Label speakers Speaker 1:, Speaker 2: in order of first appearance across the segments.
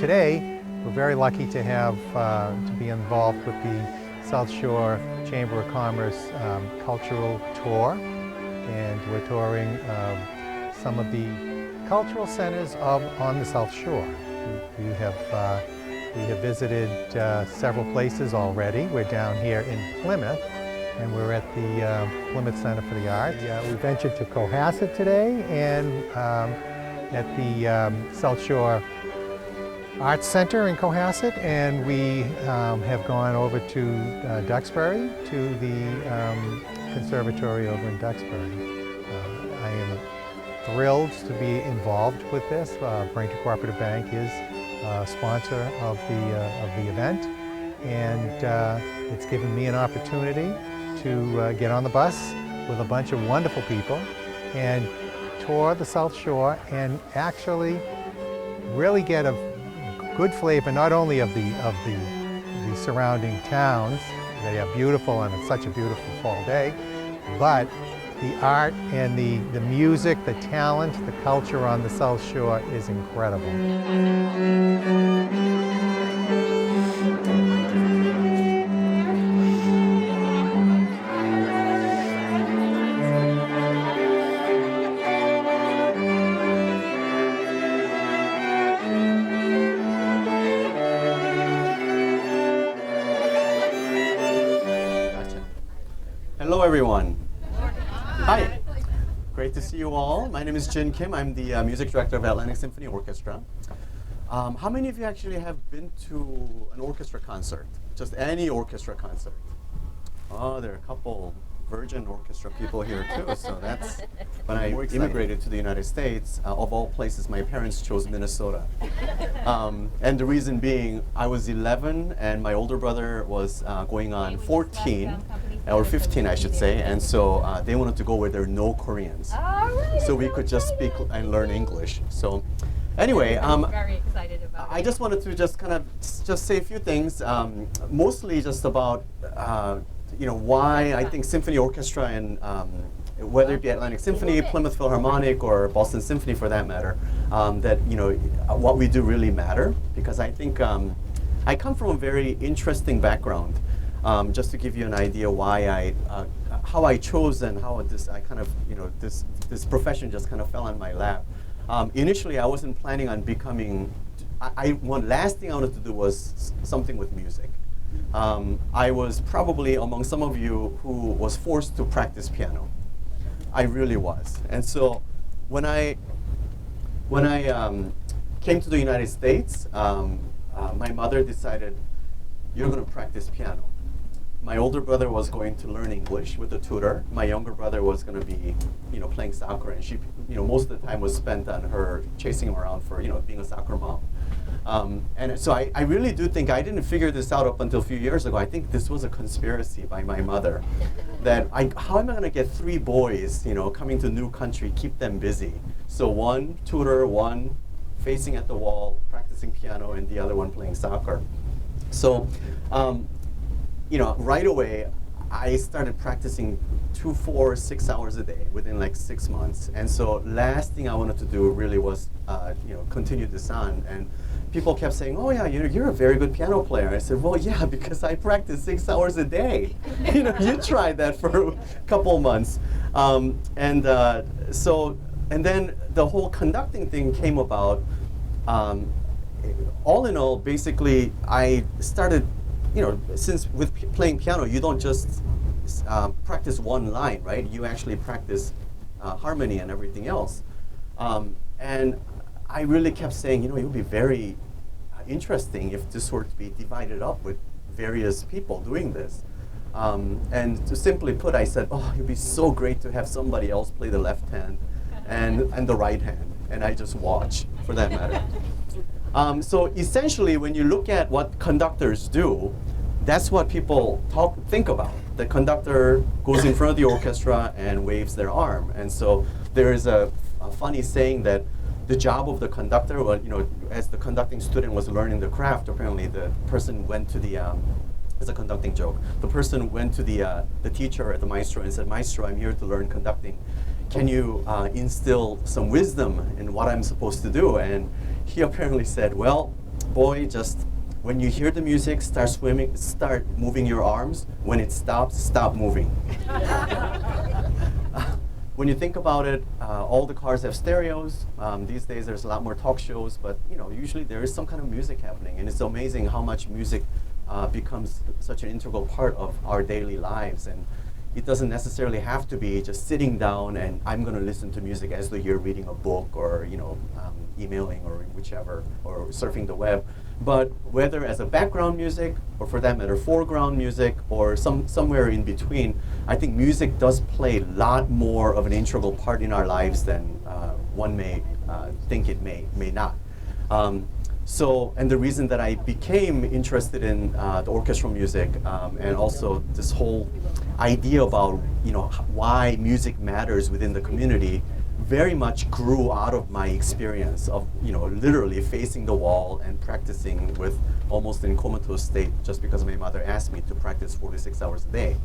Speaker 1: today, we're very lucky to have to be involved with the South Shore Chamber of Commerce cultural tour, and we're touring some of the cultural centers on the South Shore. We have visited several places already. We're down here in Plymouth, and we're at the Plymouth Center for the Arts. We ventured to Cohasset today, and at the South Shore Arts Center in Cohasset, and we have gone over to Duxbury, to the conservatory over in Duxbury. I am thrilled to be involved with this. Braintree Cooperative Bank is a sponsor of the event, and it's given me an opportunity to get on the bus with a bunch of wonderful people and tour the South Shore and actually really get a good flavor not only of the surrounding towns. They are beautiful and it's such a beautiful fall day, but the art and the music, the talent, the culture on the South Shore is incredible.
Speaker 2: Hello everyone. Hi. Great to see you all. My name is Jin Kim. I'm the music director of Atlantic Symphony Orchestra. How many of you actually have been to an orchestra concert? Just any orchestra concert? Oh, there are a couple Virgin Orchestra people here too. So that's when I immigrated to the United States. Of all places, my parents chose Minnesota. And the reason being, I was 11 and my older brother was going on 14. Or 15, I should say, and so they wanted to go where there are no Koreans, so we could just speak and learn English. So, anyway,
Speaker 3: very excited about
Speaker 2: I just wanted to just kind of just say a few things, mostly just about why I think symphony orchestra and whether it be Atlantic Symphony, Plymouth Philharmonic, or Boston Symphony for that matter, that what we do really matter, because I think I come from a very interesting background. Just to give you an idea why how I chose and how this profession just kind of fell on my lap. Initially, I wasn't planning on becoming. Last thing I wanted to do was something with music. I was probably among some of you who was forced to practice piano. I really was, and so when I came to the United States, my mother decided, you're going to practice piano. My older brother was going to learn English with a tutor. My younger brother was going to be, playing soccer, and she, most of the time was spent on her chasing him around for, being a soccer mom. And so I really do think, I didn't figure this out up until a few years ago. I think this was a conspiracy by my mother, that how am I going to get 3 boys, coming to a new country, keep them busy? So one tutor, one facing at the wall, practicing piano, and the other one playing soccer. So, right away, I started practicing 2, 4, 6 hours a day within like 6 months. And so last thing I wanted to do really was, continue this on. And people kept saying, oh yeah, you're a very good piano player. I said, well, yeah, because I practice 6 hours a day. You tried that for a couple months. And then the whole conducting thing came about. All in all, basically, I started, since with playing piano, you don't just practice one line, right? You actually practice harmony and everything else. And I really kept saying, it would be very interesting if this were to be divided up with various people doing this. And to simply put, I said, oh, it would be so great to have somebody else play the left hand and the right hand, and I just watch, for that matter. So essentially, when you look at what conductors do, that's what people think about. The conductor goes in front of the orchestra and waves their arm. And so there is a funny saying that the job of the conductor, as the conducting student was learning the craft, apparently the person went to the, it's a conducting joke, the person went to the teacher at the maestro and said, Maestro, I'm here to learn conducting. Can you instill some wisdom in what I'm supposed to do? And he apparently said, well, boy, just when you hear the music, start swimming, start moving your arms. When it stops, stop moving. When you think about it, all the cars have stereos. These days there's a lot more talk shows, but usually there is some kind of music happening, and it's amazing how much music becomes such an integral part of our daily lives. And it doesn't necessarily have to be just sitting down and I'm going to listen to music as though you're reading a book or emailing or whichever, or surfing the web. But whether as a background music, or for that matter, foreground music, or somewhere in between, I think music does play a lot more of an integral part in our lives than one may think it may not. And the reason that I became interested in the orchestral music and also this whole idea about why music matters within the community very much grew out of my experience of literally facing the wall and practicing with almost in comatose state just because my mother asked me to practice 46 hours a day.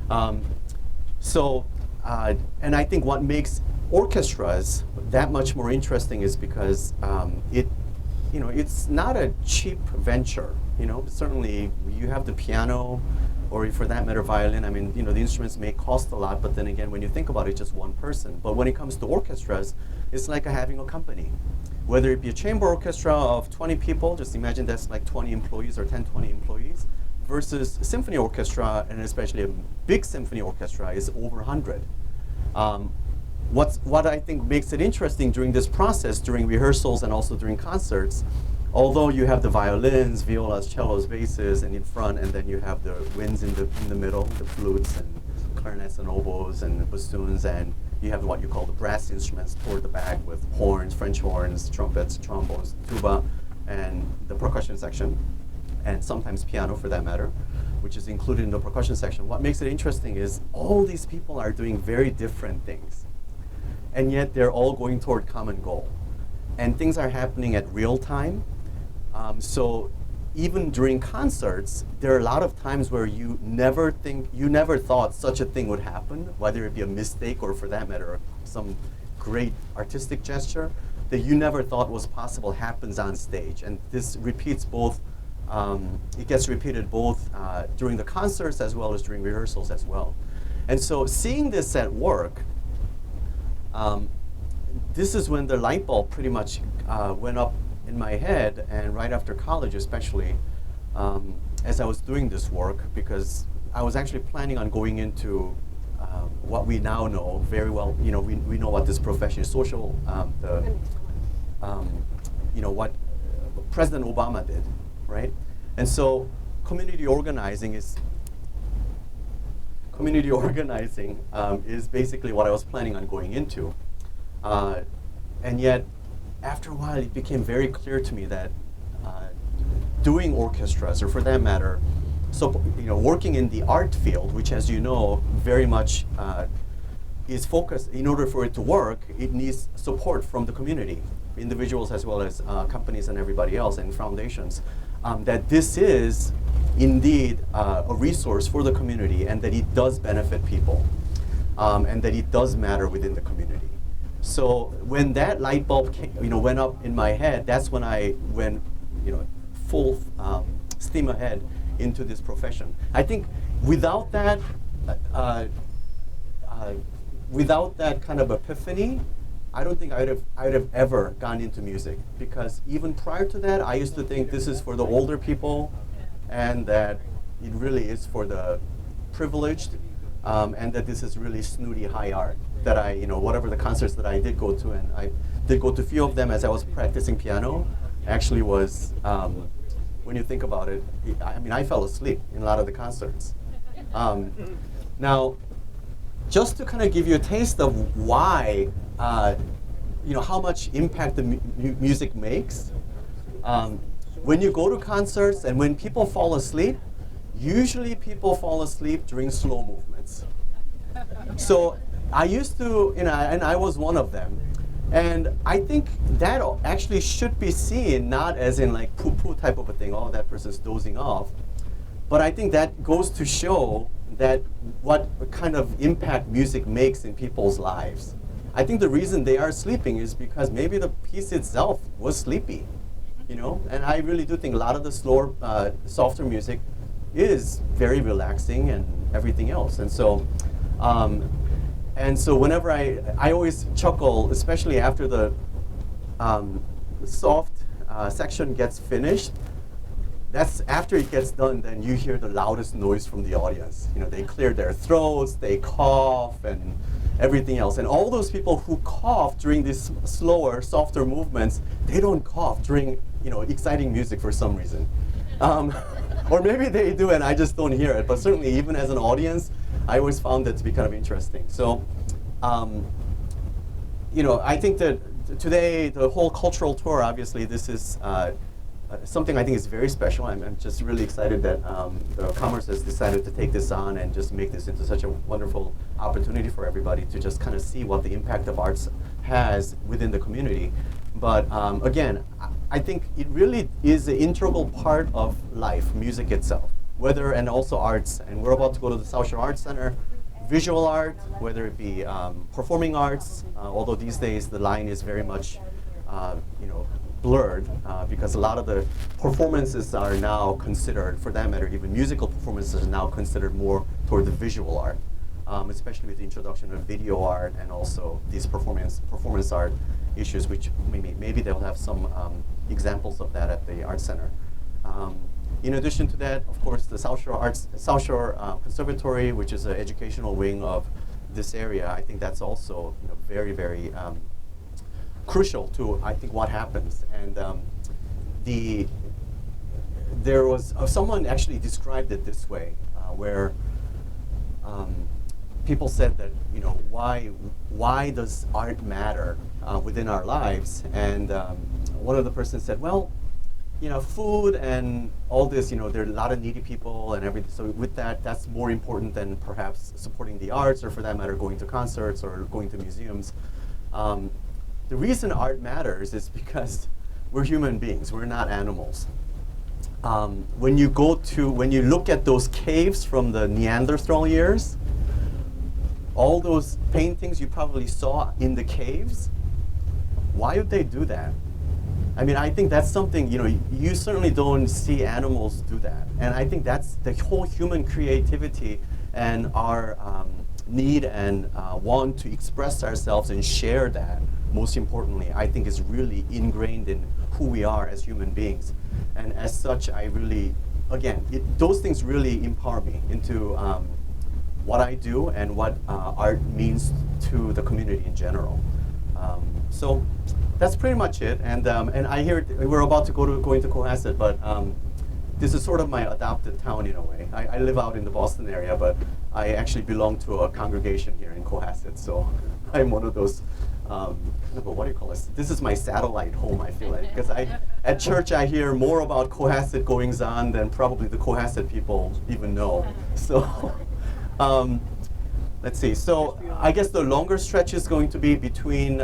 Speaker 2: And I think what makes orchestras that much more interesting is because it's not a cheap venture. Certainly you have the piano, or for that matter, violin. I mean, the instruments may cost a lot, but then again, when you think about it, just one person. But when it comes to orchestras, it's like having a company. Whether it be a chamber orchestra of 20 people, just imagine that's like 20 employees or 10, 20 employees, versus a symphony orchestra, and especially a big symphony orchestra, is over 100. What I think makes it interesting during this process, during rehearsals and also during concerts, although you have the violins, violas, cellos, basses, and in front, and then you have the winds in the middle, the flutes and clarinets and oboes and bassoons, and you have what you call the brass instruments toward the back with horns, French horns, trumpets, trombones, tuba, and the percussion section, and sometimes piano for that matter, which is included in the percussion section. What makes it interesting is all these people are doing very different things, and yet they're all going toward common goal. And things are happening at real time. So even during concerts, there are a lot of times where you never thought such a thing would happen, whether it be a mistake or for that matter, some great artistic gesture that you never thought was possible happens on stage. And this repeats both, it gets repeated both during the concerts as well as during rehearsals as well. And so seeing this at work, this is when the light bulb pretty much went up in my head, and right after college especially, as I was doing this work, because I was actually planning on going into what we now know very well. We know what this profession is, social, what President Obama did, right? And so community organizing is basically what I was planning on going into. And yet, after a while, it became very clear to me that doing orchestras, or for that matter, working in the art field, which, as you know, very much is focused. In order for it to work, it needs support from the community, individuals as well as companies and everybody else, and foundations. That this is indeed a resource for the community, and that it does benefit people, and that it does matter within the community. So when that light bulb went up in my head, that's when I went full steam ahead into this profession. I think without that kind of epiphany, I don't think I'd have ever gone into music, because even prior to that, I used to think this is for the older people, and that it really is for the privileged, and that this is really snooty high art. That whatever the concerts that I did go to, and I did go to a few of them as I was practicing piano, actually was, when you think about it, I fell asleep in a lot of the concerts. Now, just to kind of give you a taste of why, how much impact the music makes, when you go to concerts and when people fall asleep, usually people fall asleep during slow movements. So I used to, and I was one of them. And I think that actually should be seen not as in like poo-poo type of a thing, oh, that person's dozing off. But I think that goes to show that what kind of impact music makes in people's lives. I think the reason they are sleeping is because maybe the piece itself was sleepy. you know. And I really do think a lot of the slower, softer music is very relaxing and everything else. And so, whenever I always chuckle, especially after the soft section gets finished. That's after it gets done, then you hear the loudest noise from the audience. You know, they clear their throats, they cough, and everything else. And all those people who cough during these slower, softer movements, they don't cough during, you know, exciting music for some reason. Or maybe they do and I just don't hear it. But certainly, even as an audience, I always found that to be kind of interesting. So, you know, I think that today, the whole cultural tour, obviously, this is something I think is very special. I'm just really excited that the Commerce has decided to take this on and just make this into such a wonderful opportunity for everybody to just kind of see what the impact of arts has within the community. But again, I think it really is an integral part of life, music itself, and also arts. And we're about to go to the South Shore Arts Center. Visual art, whether it be performing arts, although these days the line is very much, you know, blurred because a lot of the performances are now considered, for that matter, even musical performances are now considered more toward the visual art, especially with the introduction of video art and also these performance art issues, which maybe they'll have some examples of that at the Arts Center. In addition to that, of course, the South Shore Conservatory, which is an educational wing of this area, I think that's also, you know, very, very crucial to, I think, what happens. And there was someone actually described it this way, where people said that, you know, why does art matter within our lives? And one of the persons said, well, you know, food and all this, you know, there are a lot of needy people and everything. So with that, that's more important than perhaps supporting the arts, or for that matter, going to concerts or going to museums. The reason art matters is because we're human beings. We're not animals. When you look at those caves from the Neanderthal years, all those paintings you probably saw in the caves, why would they do that? I mean, I think that's something, you know, you certainly don't see animals do that. And I think that's the whole human creativity and our need and want to express ourselves and share that, most importantly, I think is really ingrained in who we are as human beings. And as such, I really, again, those things really empower me into what I do and what art means to the community in general. So that's pretty much it. And I hear we're about to go into Cohasset, but this is sort of my adopted town in a way. I live out in the Boston area, but I actually belong to a congregation here in Cohasset. So I'm one of those, what do you call this? This is my satellite home, I feel like. Because at church I hear more about Cohasset goings on than probably the Cohasset people even know. So. Let's see. So I guess the longer stretch is going to be between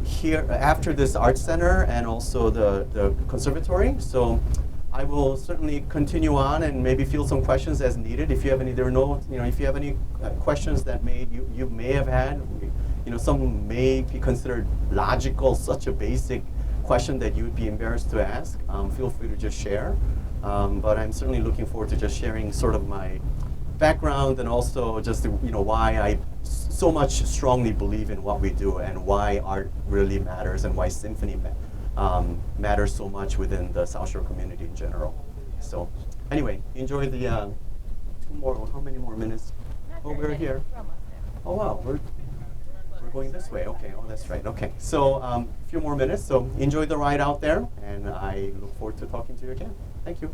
Speaker 2: here after this art center and also the conservatory. So I will certainly continue on and maybe field some questions as needed. If you have any, if you have any questions that you may have had, you know, some may be considered logical, such a basic question that you would be embarrassed to ask. Feel free to just share. But I'm certainly looking forward to just sharing sort of my background and also just, you know, why I so much strongly believe in what we do and why art really matters and why symphony matters so much within the South Shore community in general. So anyway, enjoy the how many more minutes? Oh, we're here. Oh wow, we're going this way. Okay, oh that's right. Okay, so a few more minutes. So enjoy the ride out there, and I look forward to talking to you again. Thank you.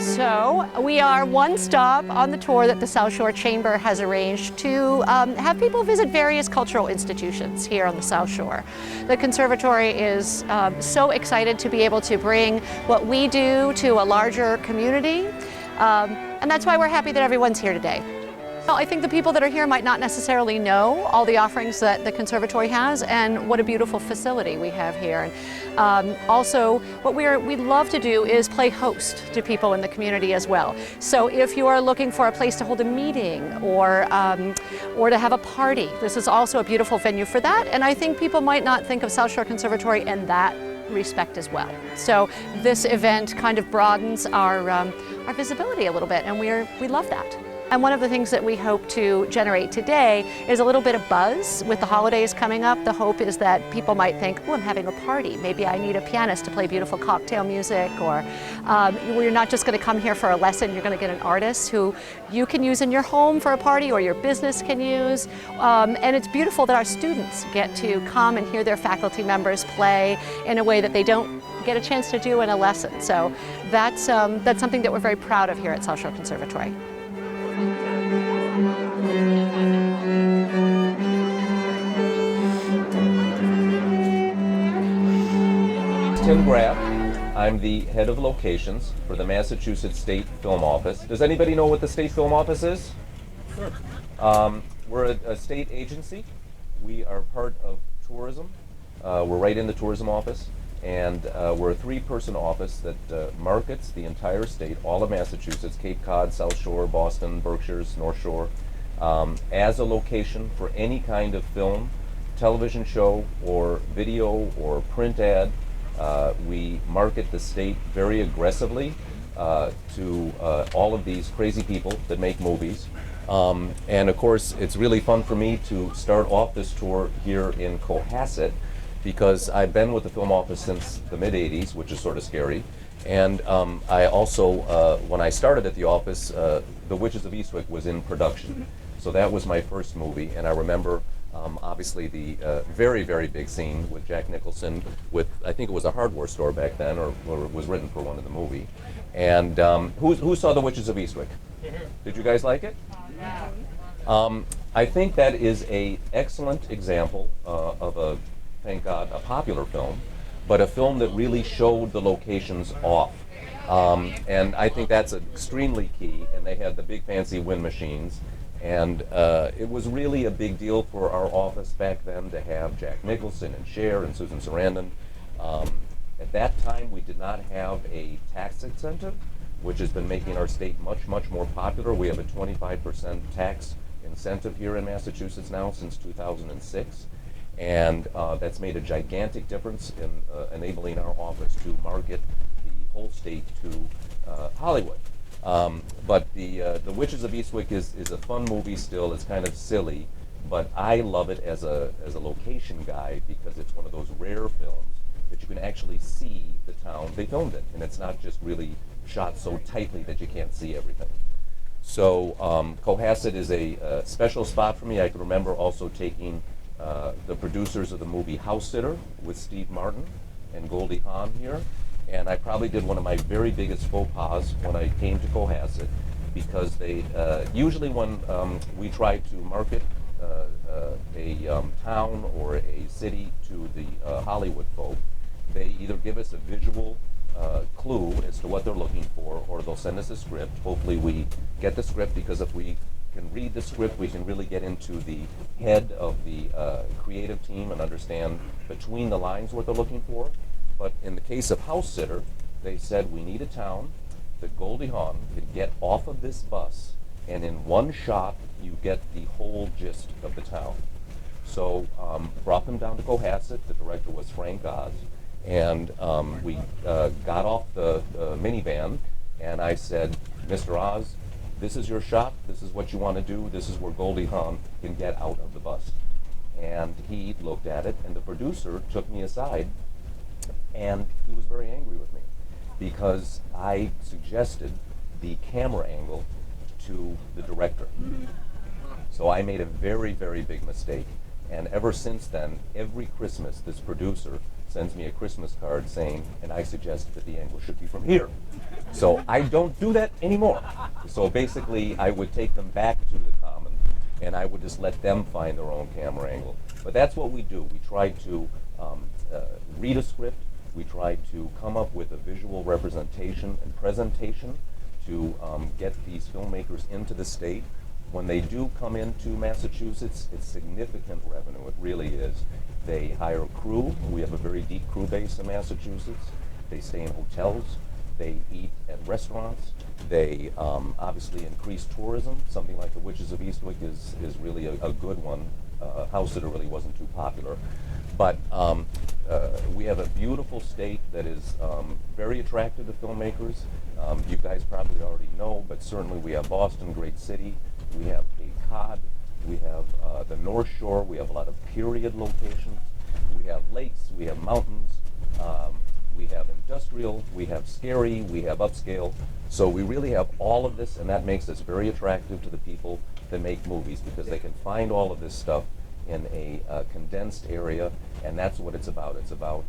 Speaker 3: So we are one stop on the tour that the South Shore Chamber has arranged to have people visit various cultural institutions here on the South Shore. The Conservatory is so excited to be able to bring what we do to a larger community, and that's why we're happy that everyone's here today. Well, I think the people that are here might not necessarily know all the offerings that the conservatory has, and what a beautiful facility we have here. And also, what we love to do is play host to people in the community as well. So if you are looking for a place to hold a meeting or to have a party, this is also a beautiful venue for that. And I think people might not think of South Shore Conservatory in that respect as well. So this event kind of broadens our visibility a little bit, and we love that. And one of the things that we hope to generate today is a little bit of buzz with the holidays coming up. The hope is that people might think, oh, I'm having a party. Maybe I need a pianist to play beautiful cocktail music, or you're not just going to come here for a lesson, you're going to get an artist who you can use in your home for a party or your business can use. And it's beautiful that our students get to come and hear their faculty members play in a way that they don't get a chance to do in a lesson. So that's something that we're very proud of here at South Shore Conservatory.
Speaker 4: Tim Graff. I'm the head of locations for the Massachusetts State Film Office. Does anybody know what the State Film Office is? Sure. We're a state agency. We are part of tourism. We're right in the tourism office. And we're a three-person office that markets the entire state, all of Massachusetts, Cape Cod, South Shore, Boston, Berkshires, North Shore, as a location for any kind of film, television show, or video, or print ad. We market the state very aggressively to all of these crazy people that make movies. And of course, it's really fun for me to start off this tour here in Cohasset, because I've been with the film office since the mid-'80s, which is sort of scary. And I also, when I started at the office, The Witches of Eastwick was in production. So that was my first movie, and I remember obviously the very, very big scene with Jack Nicholson with, I think it was a hardware store back then, or it was written for one of the movie. And who saw The Witches of Eastwick? Did you guys like it? I think that is an excellent example of a, thank God, a popular film, but a film that really showed the locations off. And I think that's extremely key, and they had the big fancy wind machines, and it was really a big deal for our office back then to have Jack Nicholson and Cher and Susan Sarandon. At that time, we did not have a tax incentive, which has been making our state much, much more popular. We have a 25% tax incentive here in Massachusetts now since 2006. And that's made a gigantic difference in enabling our office to market the whole state to Hollywood. But the Witches of Eastwick is a fun movie still. It's kind of silly, but I love it as a location guide because it's one of those rare films that you can actually see the town they filmed it, and it's not just really shot so tightly that you can't see everything. So Cohasset is a special spot for me. I can remember also taking the producers of the movie House Sitter with Steve Martin and Goldie Hawn here. And I probably did one of my very biggest faux pas when I came to Cohasset, because they usually when we try to market a town or a city to the Hollywood folk, they either give us a visual clue as to what they're looking for, or they'll send us a script. Hopefully we get the script, because if we can read the script, we can really get into the head of the creative team and understand between the lines what they're looking for. But in the case of House Sitter, they said we need a town that Goldie Hawn could get off of this bus, and in one shot you get the whole gist of the town. So brought them down to Cohasset. The director was Frank Oz, and we got off the minivan, and I said, Mr. Oz, this is your shot, this is what you want to do, this is where Goldie Hawn can get out of the bus. And he looked at it, and the producer took me aside, and he was very angry with me because I suggested the camera angle to the director. So I made a very, very big mistake. And ever since then, every Christmas, this producer sends me a Christmas card saying, and I suggested that the angle should be from here. So I don't do that anymore. So basically, I would take them back to the Common, and I would just let them find their own camera angle. But that's what we do. We try to read a script. We try to come up with a visual representation and presentation to get these filmmakers into the state. when they do come into Massachusetts, it's significant revenue. It really is. They hire a crew. We have a very deep crew base in Massachusetts. They stay in hotels. They eat at restaurants. They obviously increase tourism. Something like the Witches of Eastwick is really a good one. House sitter really wasn't too popular. But we have a beautiful state that is very attractive to filmmakers. You guys probably already know, but certainly we have Boston, great city. We have Cape Cod. We have the North Shore. We have a lot of period locations. We have lakes. We have mountains. We have industrial. We have scary. We have upscale. So we really have all of this, and that makes us very attractive to the people that make movies because they can find all of this stuff in a condensed area, and that's what it's about. It's about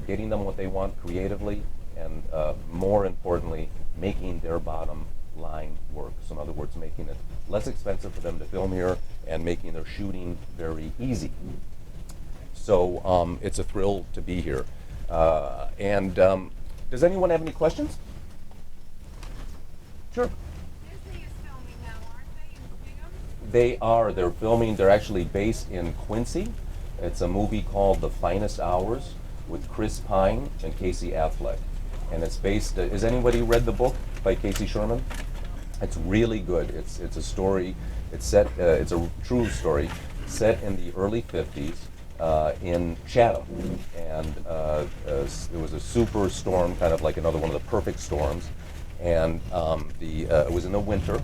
Speaker 4: getting them what they want creatively, and more importantly, making their bottom line work. So in other words, making it less expensive for them to film here and making their shooting very easy. So it's a thrill to be here. Does anyone have any questions? Sure.
Speaker 5: Disney is filming now, aren't they, in Bingham?
Speaker 4: They are. They're filming. They're actually based in Quincy. It's a movie called The Finest Hours with Chris Pine and Casey Affleck. And it's based, has anybody read the book by Casey Sherman? It's really good. It's a story, it's set, it's a true story, set in the early 50s in Chatham. And it was a super storm, kind of like another one of the perfect storms. And it was in the winter,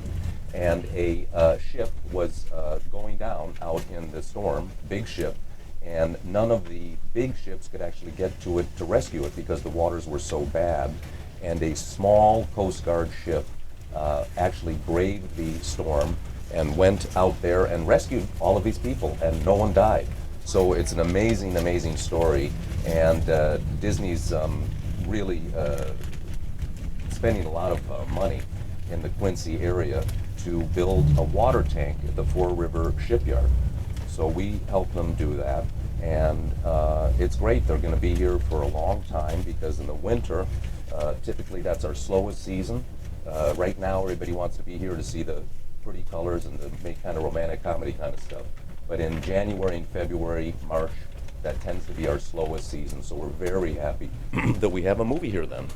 Speaker 4: and a ship was going down out in the storm, big ship, and none of the big ships could actually get to it to rescue it because the waters were so bad. And a small Coast Guard ship actually braved the storm and went out there and rescued all of these people, and no one died. So it's an amazing, amazing story, and Disney's really spending a lot of money in the Quincy area to build a water tank at the Fore River Shipyard. So we help them do that, and it's great. They're going to be here for a long time because in the winter, typically that's our slowest season. Right now, everybody wants to be here to see the pretty colors and to make kind of romantic comedy kind of stuff. But in January and February, March, that tends to be our slowest season. So we're very happy that we have a movie here then.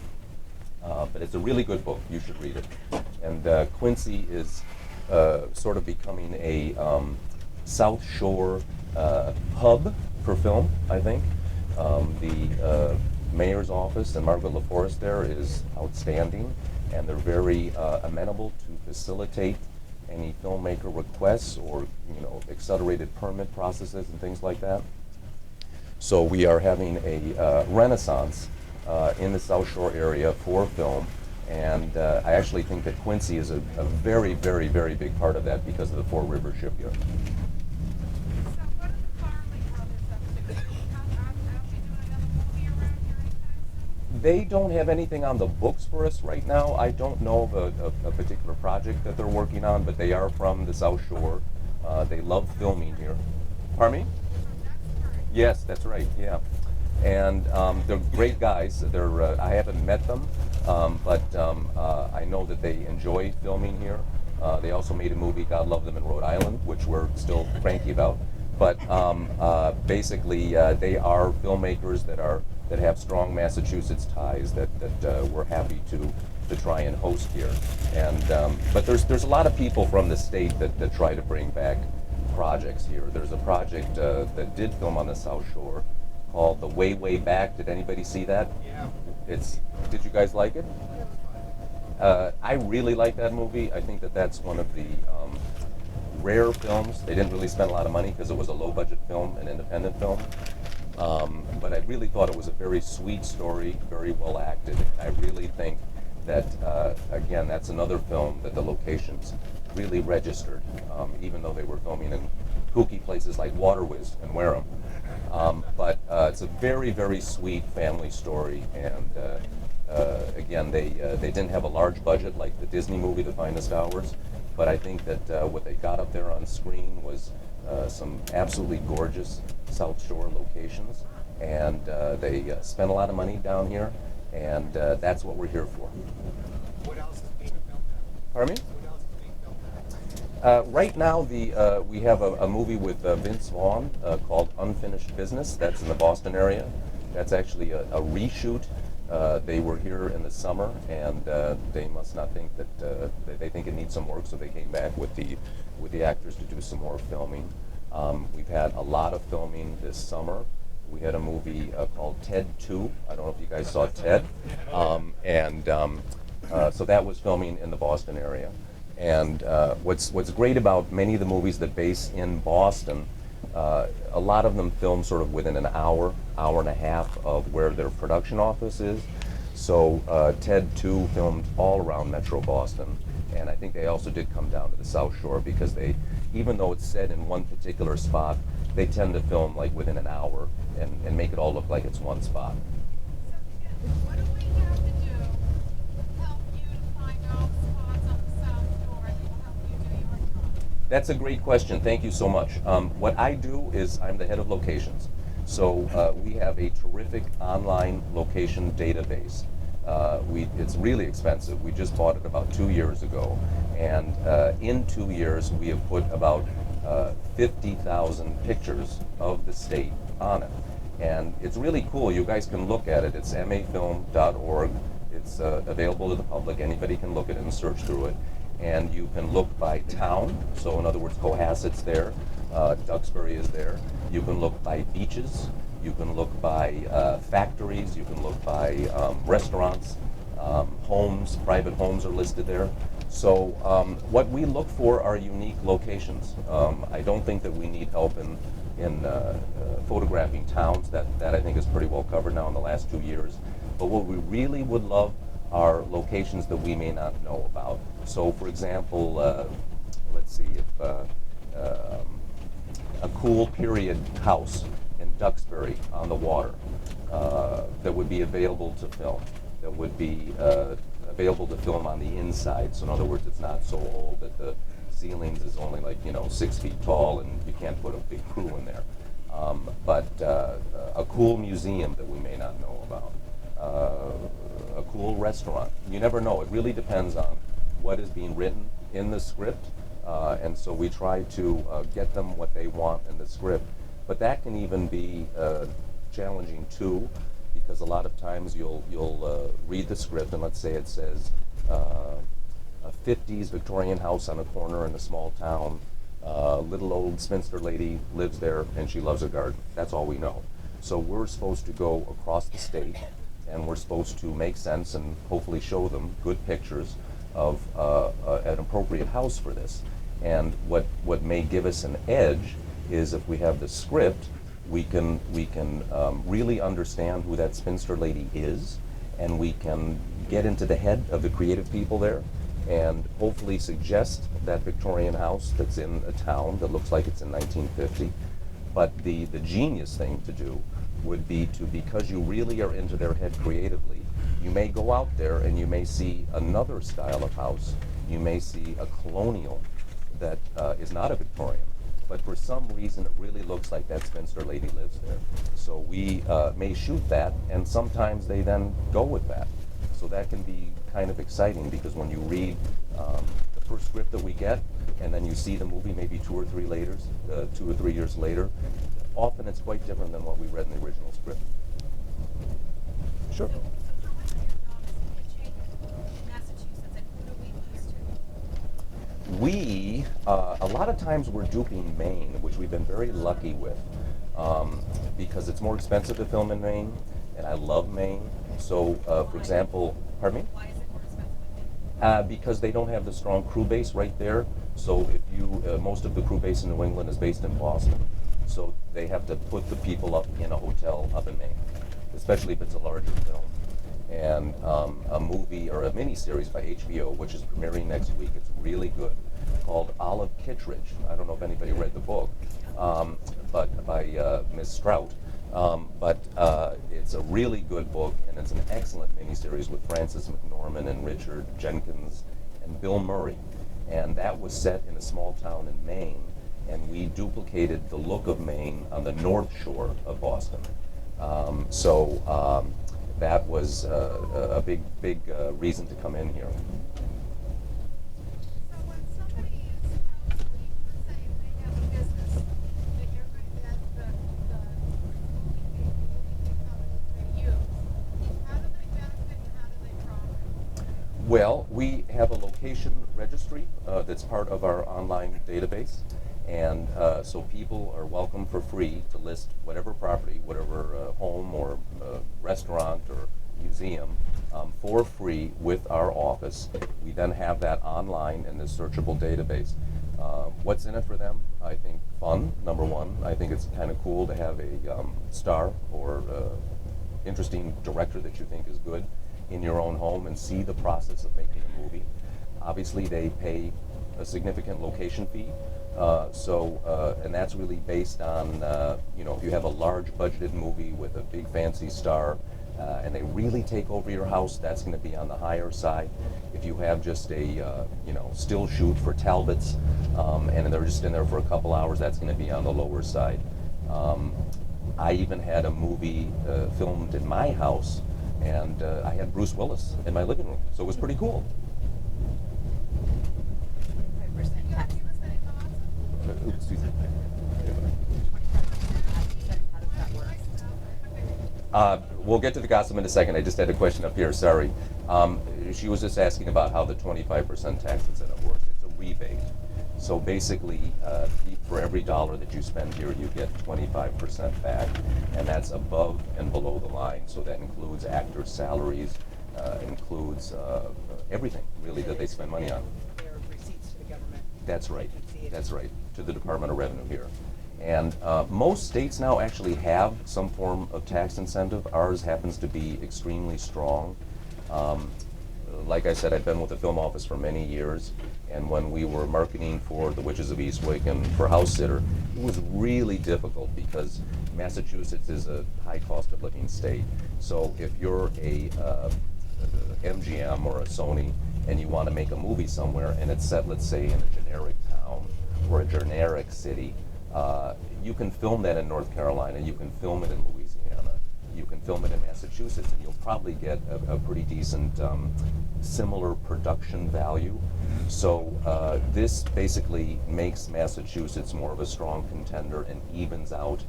Speaker 4: But it's a really good book. You should read it. And Quincy is sort of becoming a South Shore hub for film, I think. The mayor's office and Margaret LaForest there is outstanding, and they're very amenable to facilitate any filmmaker requests or accelerated permit processes and things like that. So we are having a renaissance in the South Shore area for film, and I actually think that Quincy is a very, very, very big part of that because of the Fore River Shipyard.
Speaker 5: So what are the Farley brothers up to? Are they doing another movie around here anytime soon?
Speaker 4: They don't have anything on the books for us right now. I don't know of a particular project that they're working on, but they are from the South Shore. They love filming here. Pardon me? Yes, that's right, yeah. And they're great guys. I haven't met them, but I know that they enjoy filming here. They also made a movie, God Love Them, in Rhode Island, which we're still cranky about. But basically, they are filmmakers that have strong Massachusetts ties that we're happy to try and host here. And but there's a lot of people from the state that try to bring back projects here. There's a project that did film on the South Shore called The Way, Way Back. Did anybody see that?
Speaker 6: Yeah.
Speaker 4: Did you guys like it? I really like that movie. I think that's one of the rare films. They didn't really spend a lot of money because it was a low-budget film, an independent film. But I really thought it was a very sweet story, very well acted. I really think that, again, that's another film that the locations really registered, even though they were filming in kooky places like Waterwiz and Wareham. But it's a very, very sweet family story, and again, they didn't have a large budget like the Disney movie, The Finest Hours, but I think that what they got up there on screen was some absolutely gorgeous South Shore locations, and they spent a lot of money down here, and that's what we're here for.
Speaker 6: What else is being filmed now?
Speaker 4: Pardon me?
Speaker 6: What else is being filmed
Speaker 4: Right now, we have a movie with Vince Vaughn called Unfinished Business. That's in the Boston area. That's actually a reshoot. They were here in the summer, and they must not think that they think it needs some work, so they came back with the actors to do some more filming. We've had a lot of filming this summer. We had a movie called Ted 2. I don't know if you guys saw Ted. So that was filming in the Boston area. And what's great about many of the movies that base in Boston, a lot of them film sort of within an hour, hour and a half of where their production office is. So Ted 2 filmed all around Metro Boston. And I think they also did come down to the South Shore because even though it's set in one particular spot, they tend to film like within an hour and make it all look like it's one spot.
Speaker 5: So, what do we have to do to help you to find all the spots on the South Shore that will help you do your job?
Speaker 4: That's a great question. Thank you so much. What I do is I'm the head of locations. So we have a terrific online location database. It's really expensive. We just bought it about 2 years ago. And in 2 years, we have put about 50,000 pictures of the state on it. And it's really cool. You guys can look at it. It's mafilm.org. It's available to the public. Anybody can look at it and search through it. And you can look by town. So in other words, Cohasset's there. Duxbury is there. You can look by beaches. You can look by factories. You can look by restaurants. Homes, private homes are listed there. So what we look for are unique locations. I don't think that we need help in photographing towns. That I think is pretty well covered now in the last 2 years. But what we really would love are locations that we may not know about. So for example, let's see, if a cool period house in Duxbury on the water that would be available to film, that would be available to film on the inside. So in other words, it's not so old that the ceilings is only like 6 feet tall and you can't put a big crew in there. But a cool museum that we may not know about, a cool restaurant. You never know. It really depends on what is being written in the script, and so we try to get them what they want in the script. But that can even be challenging too, because a lot of times you'll read the script and let's say it says a 50s Victorian house on a corner in a small town. Little old spinster lady lives there and she loves a garden. That's all we know. So we're supposed to go across the state and we're supposed to make sense and hopefully show them good pictures of an appropriate house for this. And what may give us an edge is if we have the script, we can really understand who that spinster lady is, and we can get into the head of the creative people there and hopefully suggest that Victorian house that's in a town that looks like it's in 1950. But the genius thing to do would be to, because you really are into their head creatively, you may go out there and you may see another style of house. You may see a colonial that is not a Victorian, but for some reason it really looks like that spinster lady lives there. So we may shoot that, and sometimes they then go with that. So that can be kind of exciting, because when you read the first script that we get, and then you see the movie maybe 2 or 3 years later, often it's quite different than what we read in the original script. Sure.
Speaker 5: So how much of your job is pitching in Massachusetts, and who do we lose to?
Speaker 4: We, a lot of times we're duping Maine, which we've been very lucky with, because it's more expensive to film in Maine, and I love Maine. So, for example, pardon me?
Speaker 5: Why is it more expensive?
Speaker 4: Because they don't have the strong crew base right there. So if most of the crew base in New England is based in Boston. So they have to put the people up in a hotel up in Maine, especially if it's a larger film. And a movie or a mini-series by HBO, which is premiering next week, it's really good, called Olive Kittredge. I don't know if anybody read the book, but by Ms. Strout. But it's a really good book, and it's an excellent miniseries with Frances McDormand and Richard Jenkins and Bill Murray. And that was set in a small town in Maine, and we duplicated the look of Maine on the North Shore of Boston. That was a big reason to come in here.
Speaker 5: So when somebody is
Speaker 4: Well, we have a location registry that's part of our online database, and so people are welcome for free to list whatever property, whatever home or restaurant or museum for free with our office. We then have that online in this searchable database. What's in it for them? I think fun, number one. I think it's kind of cool to have a star or interesting director that you think is good in your own home and see the process of making a movie. Obviously, they pay a significant location fee. And that's really based on, if you have a large budgeted movie with a big fancy star, and they really take over your house, that's going to be on the higher side. If you have just a, still shoot for Talbots, and they're just in there for a couple hours, that's going to be on the lower side. I even had a movie filmed in my house, and I had Bruce Willis in my living room, so it was pretty cool.
Speaker 5: 25% tax. Give us any thoughts?
Speaker 4: Excuse me.
Speaker 5: 25% how does that work?
Speaker 4: We'll get to the gossip in a second. I just had a question up here, sorry. She was just asking about how the 25% tax incentive works. It's a rebate. So basically, for every dollar that you spend here, you get 25% back, and that's above and below the line. So that includes actors' salaries, includes everything, really, that they spend money on.
Speaker 6: Their receipts to the government.
Speaker 4: That's right. That's right. To the Department of Revenue here. And most states now actually have some form of tax incentive. Ours happens to be extremely strong. Like I said, I've been with the film office for many years, and when we were marketing for The Witches of Eastwick and for House Sitter, it was really difficult because Massachusetts is a high cost of living state. So if you're a MGM or a Sony and you want to make a movie somewhere and it's set, let's say, in a generic town or a generic city, you can film that in North Carolina, you can film it in Louisiana, you can film it in Massachusetts, and you'll probably get a pretty decent similar production value. So this basically makes Massachusetts more of a strong contender and evens out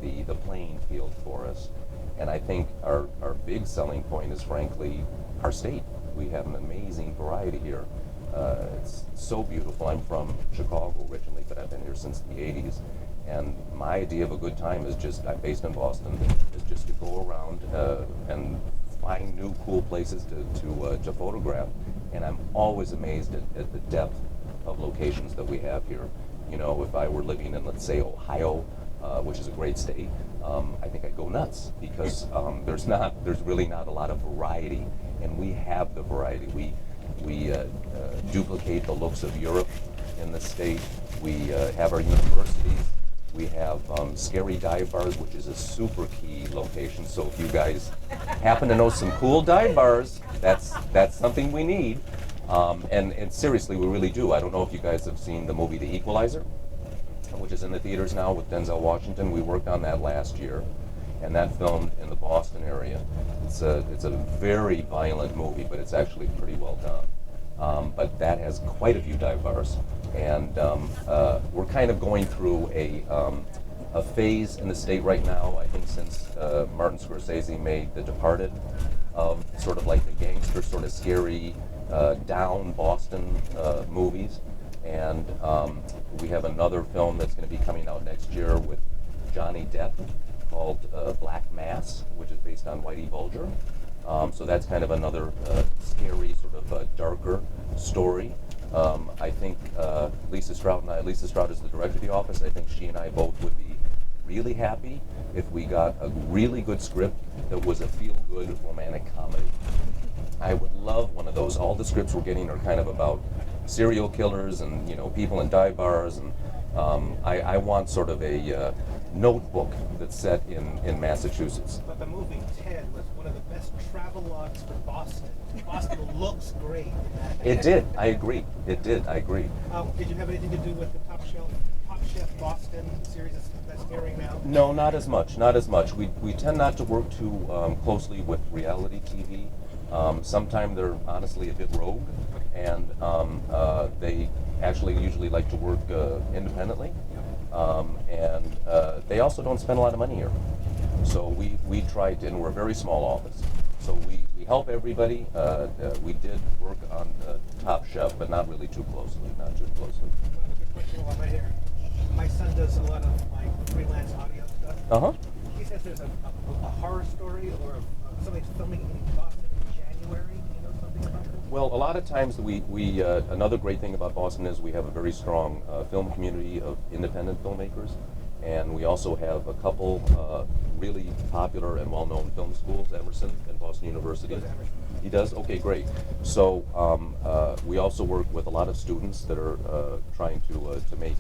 Speaker 4: the playing field for us. And I think our big selling point is, frankly, our state. We have an amazing variety here. It's so beautiful. I'm from Chicago originally, but I've been here since the 80s. And my idea of a good time is just, I'm based in Boston, is just to go around and find new cool places to photograph. And I'm always amazed at the depth of locations that we have here. If I were living in, let's say, Ohio, which is a great state, I think I'd go nuts because there's really not a lot of variety, and we have the variety. We duplicate the looks of Europe in the state. We have our universities. We have Scary Dive Bars, which is a super key location. So if you guys happen to know some cool dive bars, that's something we need. And seriously, we really do. I don't know if you guys have seen the movie The Equalizer, which is in the theaters now with Denzel Washington. We worked on that last year, and that filmed in the Boston area. It's a very violent movie, but it's actually pretty well done. But that has quite a few dive bars, and we're kind of going through a phase in the state right now, I think since Martin Scorsese made The Departed, of sort of like the gangster, sort of scary, down Boston movies. And we have another film that's going to be coming out next year with Johnny Depp called Black Mass, which is based on Whitey Bulger. So that's kind of another scary, sort of darker story. I think Lisa Stroud is the director of the office. I think she and I both would be really happy if we got a really good script that was a feel-good romantic comedy. I would love one of those. All the scripts we're getting are kind of about serial killers and people in dive bars, and I want sort of a notebook that's set in Massachusetts.
Speaker 7: But the movie Ted was one of the best travelogues for Boston. Boston looks great.
Speaker 4: It did. I agree. It did. I agree.
Speaker 7: Did you have anything to do with the Top Chef Boston series that's airing now?
Speaker 4: No, not as much. Not as much. We tend not to work too closely with reality TV. Sometimes they're honestly a bit rogue, and they actually usually like to work independently, and they also don't spend a lot of money here. So we tried, and we're a very small office, so we we help everybody. We did work on Top Chef, but not really too closely, not too closely.
Speaker 7: Another good question while I'm here. My son does a lot of like freelance audio stuff.
Speaker 4: Uh-huh.
Speaker 7: He says there's a horror story or somebody's filming in Boston in January. Do you know something about that?
Speaker 4: Well, a lot of times we another great thing about Boston is we have a very strong film community of independent filmmakers, and we also have a couple really popular and well-known film schools, Emerson and Boston University.
Speaker 7: Goes to Emerson.
Speaker 4: He does? Okay, great. So we also work with a lot of students that are trying to make,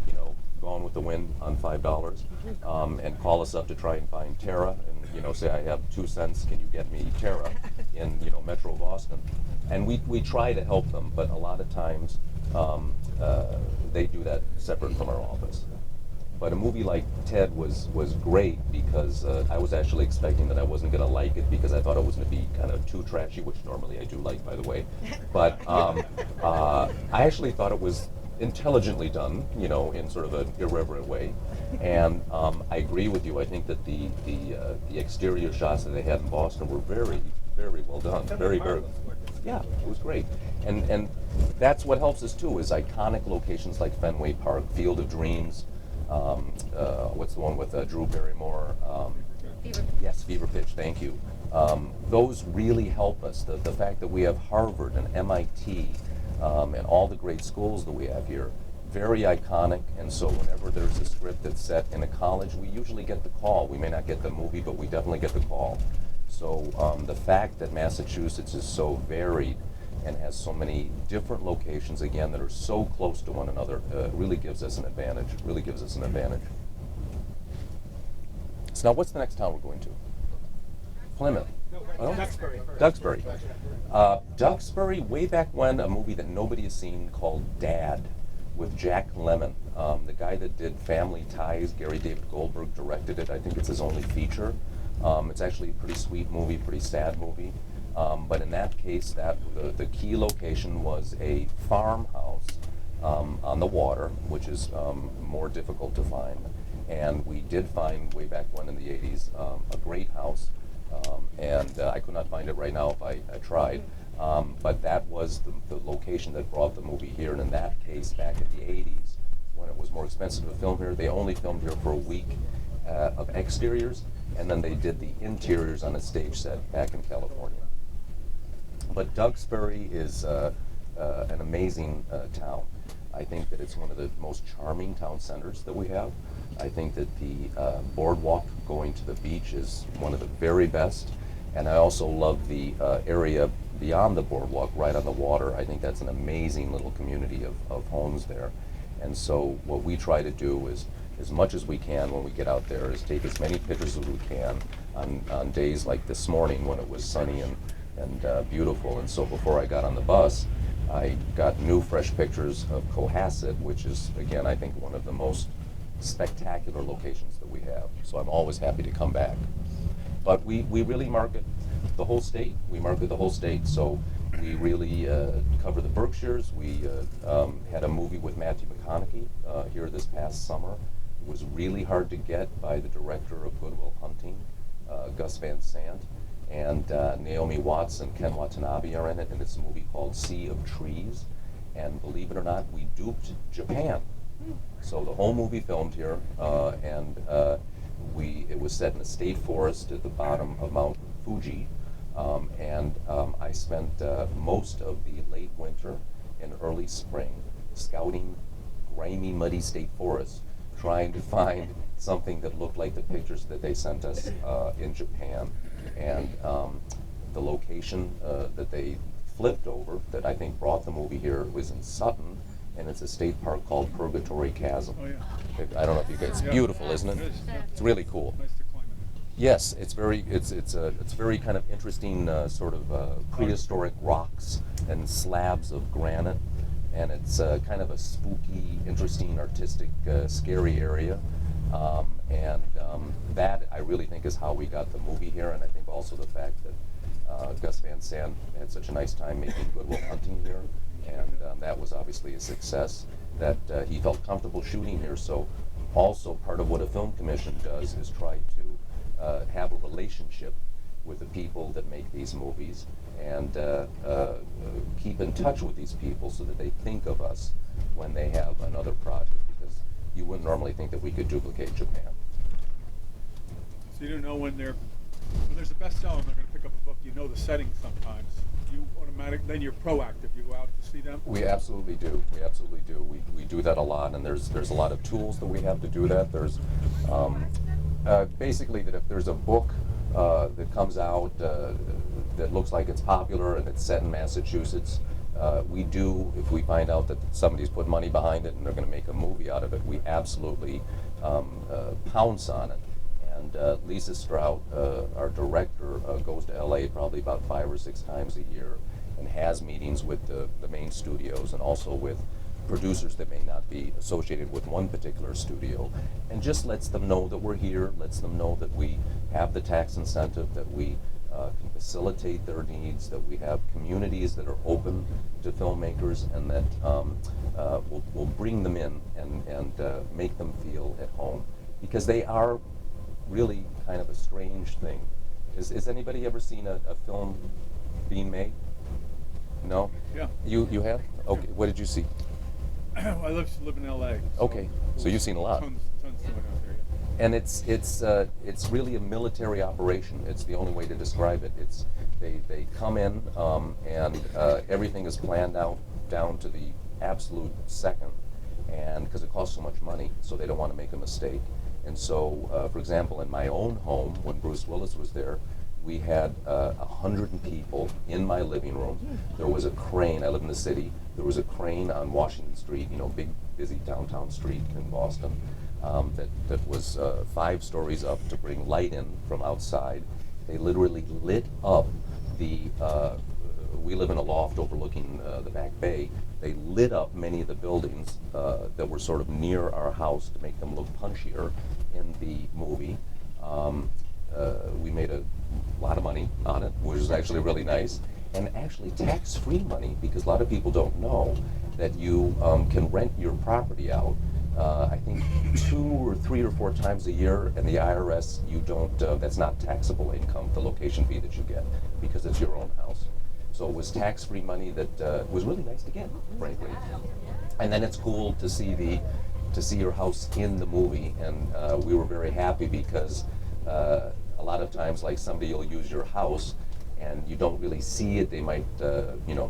Speaker 4: Gone with the Wind on $5, and call us up to try and find Tara, and say, I have 2 cents, can you get me Tara in Metro Boston? And we try to help them, but a lot of times they do that separate from our office. But a movie like Ted was great because I was actually expecting that I wasn't going to like it because I thought it was going to be kind of too trashy, which normally I do like, by the way. But I actually thought it was intelligently done, in sort of an irreverent way. And I agree with you. I think that the exterior shots that they had in Boston were very, very well done. Very, very. Yeah, it was great. And that's what helps us too, is iconic locations like Fenway Park, Field of Dreams. What's the one with Drew Barrymore?
Speaker 3: Fever.
Speaker 4: Yes, Fever Pitch, thank you. Those really help us. The fact that we have Harvard and MIT and all the great schools that we have here, very iconic, and so whenever there's a script that's set in a college, we usually get the call. We may not get the movie, but we definitely get the call. So the fact that Massachusetts is so varied and has so many different locations, again, that are so close to one another, really gives us an advantage, So now what's the next town we're going to? Plymouth.
Speaker 7: No,
Speaker 4: Oh?
Speaker 7: Duxbury.
Speaker 4: Duxbury. Duxbury, way back when, a movie that nobody has seen called Dad with Jack Lemmon. The guy that did Family Ties, Gary David Goldberg directed it. I think it's his only feature. It's actually a pretty sweet movie, pretty sad movie. But in that case, the key location was a farmhouse on the water, which is more difficult to find. And we did find, way back when in the 80s, a great house. And I could not find it right now if I tried. But that was the location that brought the movie here. And in that case, back in the 80s, when it was more expensive to film here, they only filmed here for a week of exteriors, and then they did the interiors on a stage set back in California. But Duxbury is an amazing town. I think that it's one of the most charming town centers that we have. I think that the boardwalk going to the beach is one of the very best. And I also love the area beyond the boardwalk, right on the water. I think that's an amazing little community of homes there. And so what we try to do is, as much as we can when we get out there, is take as many pictures as we can on days like this morning when it was sunny and beautiful. And so before I got on the bus, I got new fresh pictures of Cohasset, which is, again, I think one of the most spectacular locations that we have. So I'm always happy to come back. But we really market the whole state. We market the whole state. So we really cover the Berkshires. We had a movie with Matthew McConaughey here this past summer. It was really hard to get by the director of Good Will Hunting, Gus Van Sant. And Naomi Watts and Ken Watanabe are in it, and it's a movie called Sea of Trees. And believe it or not, we duped Japan. So the whole movie filmed here, and it was set in a state forest at the bottom of Mount Fuji. I spent most of the late winter and early spring scouting grimy, muddy state forests, trying to find something that looked like the pictures that they sent us in Japan. And the location that they flipped over, that I think brought the movie here, was in Sutton, and it's a state park called Purgatory Chasm.
Speaker 8: Oh, yeah.
Speaker 4: I don't know if you guys, it's
Speaker 8: Yeah.
Speaker 4: beautiful, isn't it?
Speaker 8: It is.
Speaker 4: It's really cool.
Speaker 8: Nice to climb it.
Speaker 4: Yes, it's very kind of interesting, sort of prehistoric rocks and slabs of granite, and it's kind of a spooky, interesting, artistic, scary area. That I really think is how we got the movie here, and I think also the fact that Gus Van Sant had such a nice time making Good Will Hunting here, and that was obviously a success, that he felt comfortable shooting here. So also part of what a film commission does is try to have a relationship with the people that make these movies and keep in touch with these people so that they think of us when they have another project, because you wouldn't normally think that we could duplicate Japan.
Speaker 8: So you don't know when there's a bestseller and they're going to pick up a book, you know the setting sometimes. You then you're proactive. You go out to see them.
Speaker 4: We absolutely do. We absolutely do. We do that a lot, and there's a lot of tools that we have to do that. There's basically that if there's a book that comes out that looks like it's popular and it's set in Massachusetts, we do, if we find out that somebody's put money behind it and they're going to make a movie out of it, we absolutely pounce on it. And Lisa Strout, our director, goes to LA probably about 5 or 6 times a year and has meetings with the main studios and also with producers that may not be associated with one particular studio, and just lets them know that we're here, lets them know that we have the tax incentive, that we can facilitate their needs, that we have communities that are open to filmmakers, and that we'll bring them in and make them feel at home, because they are really kind of a strange thing. Has anybody ever seen a film being made? No?
Speaker 8: Yeah.
Speaker 4: You have? Okay. What did you see?
Speaker 8: I live in LA.
Speaker 4: Okay. So you've seen a lot.
Speaker 8: Tons going out there. Yeah.
Speaker 4: And it's really a military operation. It's the only way to describe it. It's they come in and everything is planned out down to the absolute second, and because it costs so much money, so they don't want to make a mistake. And so, for example, in my own home, when Bruce Willis was there, we had 100 people in my living room. There was a crane. I live in the city. There was a crane on Washington Street, big, busy downtown street in Boston, that was 5 stories up to bring light in from outside. They literally lit up the. We live in a loft overlooking the back bay. They lit up many of the buildings that were sort of near our house to make them look punchier in the movie. We made a lot of money on it, which is actually really nice, and actually tax-free money, because a lot of people don't know that you can rent your property out. I think 2 or 3 or 4 times a year, and the IRS, you don't. That's not taxable income, the location fee that you get, because it's your own house. So it was tax-free money that was really nice to get, frankly. And then it's cool to see your house in the movie, and we were very happy because a lot of times, like, somebody will use your house and you don't really see it. They might,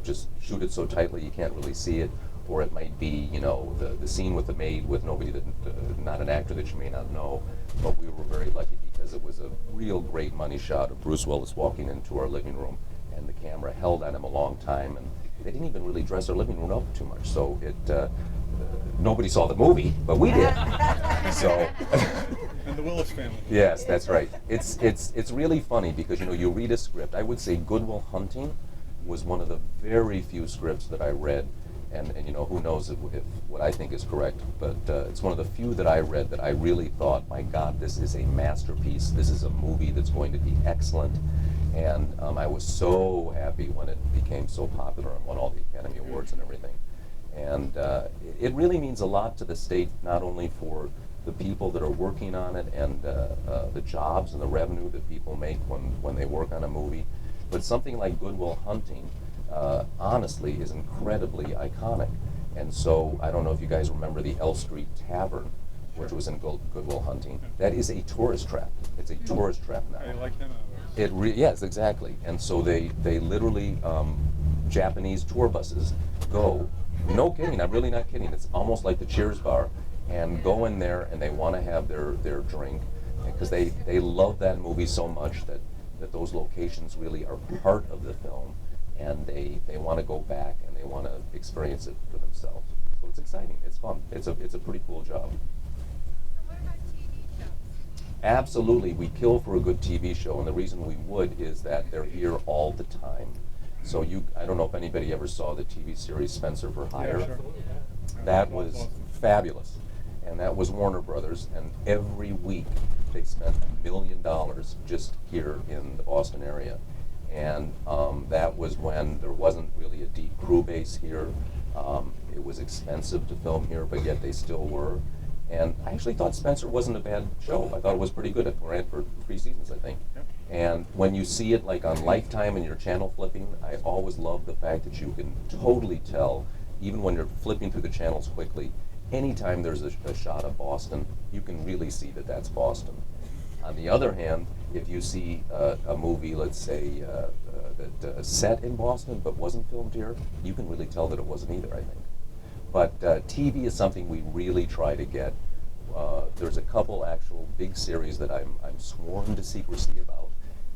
Speaker 4: just shoot it so tightly you can't really see it, or it might be, the scene with the maid with nobody that, not an actor that you may not know. But we were very lucky because it was a real great money shot of Bruce Willis walking into our living room, and the camera held on him a long time, and they didn't even really dress our living room up too much, so it nobody saw the movie, but we did. So.
Speaker 8: And the Willis family.
Speaker 4: Yes, that's right. It's really funny because you read a script. I would say Good Will Hunting was one of the very few scripts that I read, and who knows if what I think is correct, but it's one of the few that I read that I really thought, my God, this is a masterpiece. This is a movie that's going to be excellent. And I was so happy when it became so popular and won all the Academy Awards and everything. And it really means a lot to the state, not only for the people that are working on it and the jobs and the revenue that people make when they work on a movie, but something like Good Will Hunting, honestly, is incredibly iconic. And so I don't know if you guys remember the L Street Tavern, which was in Good Will Hunting. That is a tourist trap. It's a tourist trap now.
Speaker 8: I like them.
Speaker 4: Yes, exactly. And so they literally, Japanese tour buses go, no kidding, I'm really not kidding, it's almost like the Cheers bar, and go in there and they want to have their drink, because they love that movie so much that those locations really are part of the film, and they want to go back and they want to experience it for themselves. So it's exciting, it's fun, it's a pretty cool job.
Speaker 5: So what about TV shows?
Speaker 4: Absolutely, we kill for a good TV show, and the reason we would is that they're here all the time. So I don't know if anybody ever saw the TV series Spencer for Hire.
Speaker 8: Yeah, sure.
Speaker 4: That was fabulous, and that was Warner Brothers, and every week they spent $1 million just here in the Boston area. And that was when there wasn't really a deep crew base here. It was expensive to film here, but yet they still were. And I actually thought Spencer wasn't a bad show. I thought it was pretty good. It ran for 3 seasons, I think.
Speaker 8: Yep.
Speaker 4: And when you see it like on Lifetime and you're channel flipping, I always love the fact that you can totally tell, even when you're flipping through the channels quickly, anytime there's a shot of Boston, you can really see that that's Boston. On the other hand, if you see a movie, let's say, that set in Boston but wasn't filmed here, you can really tell that it wasn't either, I think. But TV is something we really try to get. There's a couple actual big series that I'm sworn to secrecy about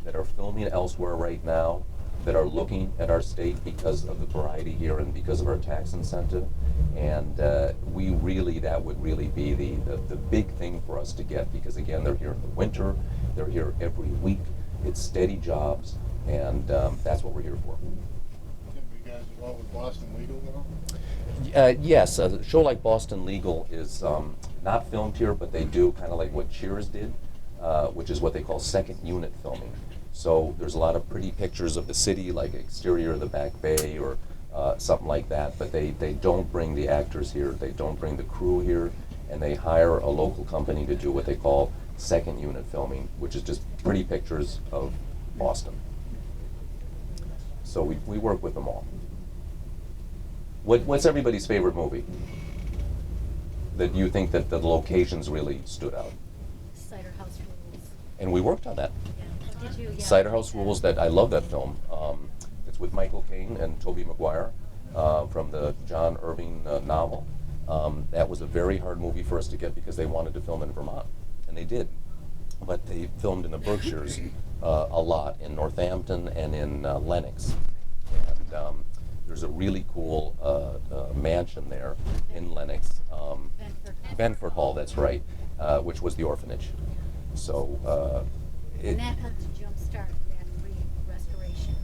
Speaker 4: that are filming elsewhere right now, that are looking at our state because of the variety here and because of our tax incentive. And that would really be the big thing for us to get, because again, they're here in the winter, they're here every week, it's steady jobs, and that's what we're here for.
Speaker 9: You guys involved with Boston Legal now?
Speaker 4: Yes, a show like Boston Legal is not filmed here, but they do kind of like what Cheers did, which is what they call second unit filming. So there's a lot of pretty pictures of the city, like exterior of the Back Bay or something like that, but they don't bring the actors here, they don't bring the crew here, and they hire a local company to do what they call second unit filming, which is just pretty pictures of Boston. So we work with them all. What's everybody's favorite movie that you think that the locations really stood out?
Speaker 10: Cider House Rules.
Speaker 4: And we worked on that.
Speaker 10: Yeah. Did you? Yeah.
Speaker 4: Cider House Rules, that I love that film. It's with Michael Caine and Tobey Maguire from the John Irving novel. That was a very hard movie for us to get because they wanted to film in Vermont, and they did. But they filmed in the Berkshires a lot, in Northampton and in Lenox. And there's a really cool mansion there in Lenox, Benford Hall, that's right, which was the orphanage. So
Speaker 10: And that helped to jumpstart that restoration.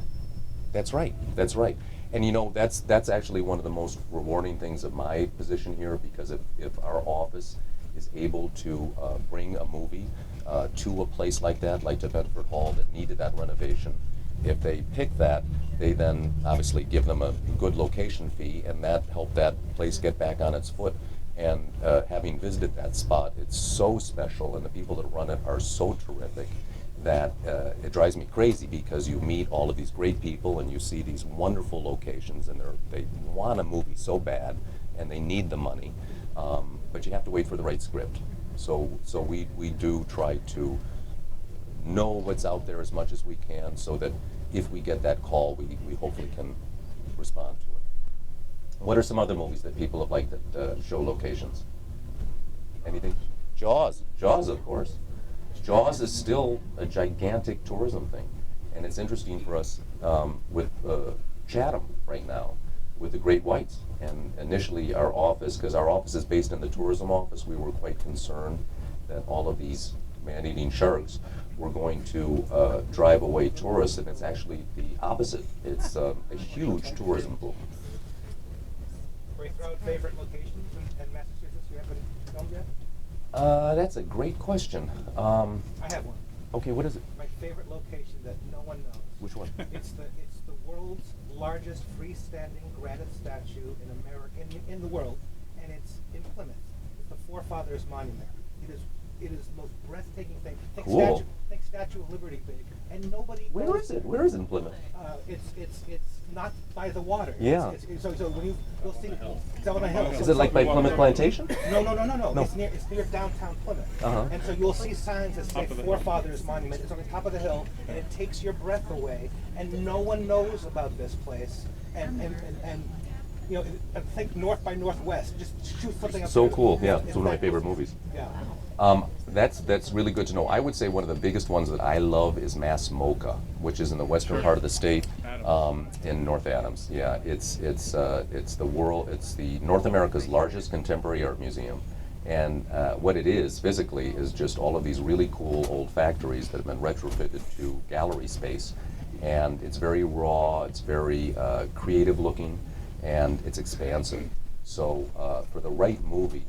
Speaker 4: That's right. That's right. And you know, that's actually one of the most rewarding things of my position here, because if our office is able to bring a movie to a place like that, like to Bedford Hall that needed that renovation, if they pick that, they then obviously give them a good location fee, and that helped that place get back on its foot. And having visited that spot, it's so special, and the people that run it are so terrific that it drives me crazy, because you meet all of these great people and you see these wonderful locations, and they want a movie so bad and they need the money, but you have to wait for the right script. So we do try to know what's out there as much as we can, so that if we get that call, we hopefully can respond to it. What are some other movies that people have liked that show locations? Anything? Jaws, of course. Jaws is still a gigantic tourism thing, and it's interesting for us with Chatham right now, with the great whites. And initially our office, because our office is based in the tourism office, we were quite concerned that all of these man-eating sharks were going to drive away tourists, and it's actually the opposite. It's a huge tourism boom.
Speaker 7: Ray, throw out favorite locations in Massachusetts you haven't filmed yet?
Speaker 4: That's a great question.
Speaker 7: I have one.
Speaker 4: Okay, what is it?
Speaker 7: My favorite location that no one knows.
Speaker 4: Which one?
Speaker 7: It's the world's largest freestanding granite statue in the world, and it's in Plymouth. It's the Forefathers Monument. It is the most breathtaking thing.
Speaker 4: Cool.
Speaker 7: Think Statue of Liberty big, and nobody.
Speaker 4: Where is it? Where is it in Plymouth?
Speaker 7: It's not by the water.
Speaker 4: Yeah.
Speaker 7: So when you'll see it's out on a hill.
Speaker 4: Is it like by Plymouth Plantation?
Speaker 7: No.
Speaker 4: No.
Speaker 7: It's near downtown Plymouth.
Speaker 4: Uh-huh.
Speaker 7: And so you'll see signs that say Forefathers Monument. It's on the top of the hill, and it takes your breath away. And no one knows about this place. And you know, think North by Northwest. Just shoot something up.
Speaker 4: So
Speaker 7: there.
Speaker 4: cool. Yeah,
Speaker 7: It's
Speaker 4: it's one of my
Speaker 7: that
Speaker 4: favorite
Speaker 7: cool.
Speaker 4: movies.
Speaker 7: Yeah.
Speaker 4: That's really good to know. I would say one of the biggest ones that I love is Mass MoCA, which is in the western part of the state, in North Adams. Yeah, it's the North America's largest contemporary art museum, and what it is physically is just all of these really cool old factories that have been retrofitted to gallery space, and it's very raw, it's very creative looking, and it's expansive. So for the right movie,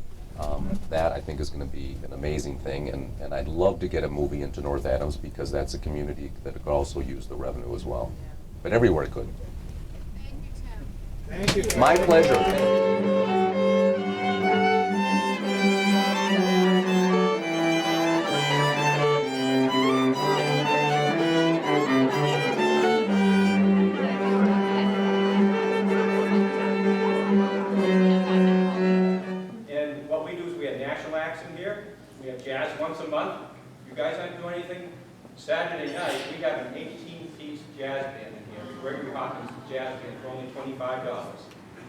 Speaker 4: that I think is going to be an amazing thing, and I'd love to get a movie into North Adams, because that's a community that could also use the revenue as well. But everywhere it could.
Speaker 5: Thank you, Tim.
Speaker 7: Thank you.
Speaker 4: My pleasure.
Speaker 11: national acts in here. We have jazz once a month. You guys aren't doing anything. Saturday night, we have an 18-piece jazz band in here. Gregory Hawkins Jazz Band for only $25.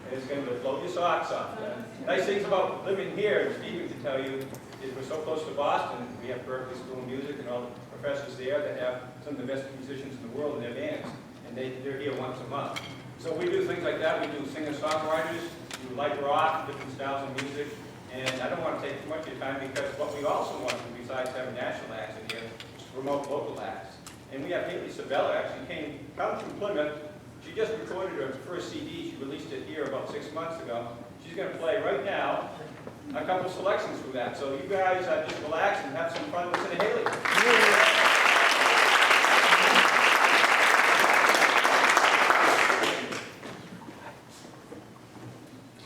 Speaker 11: And it's going to blow your socks off. Nice things about living here, and Stephen can tell you, is we're so close to Boston. We have Berkeley School of Music and all the professors there that have some of the best musicians in the world in their bands. And they're here once a month. So we do things like that. We do singer-songwriters, we do light rock, different styles of music. And I don't want to take too much of your time because what we also want to do, besides having national acts in here, is to promote local acts. And we have Haley Sabella actually come from Plymouth. She just recorded her first CD. She released it here about 6 months ago. She's going to play right now a couple selections from that. So you guys just relax and have some fun listening to Haley.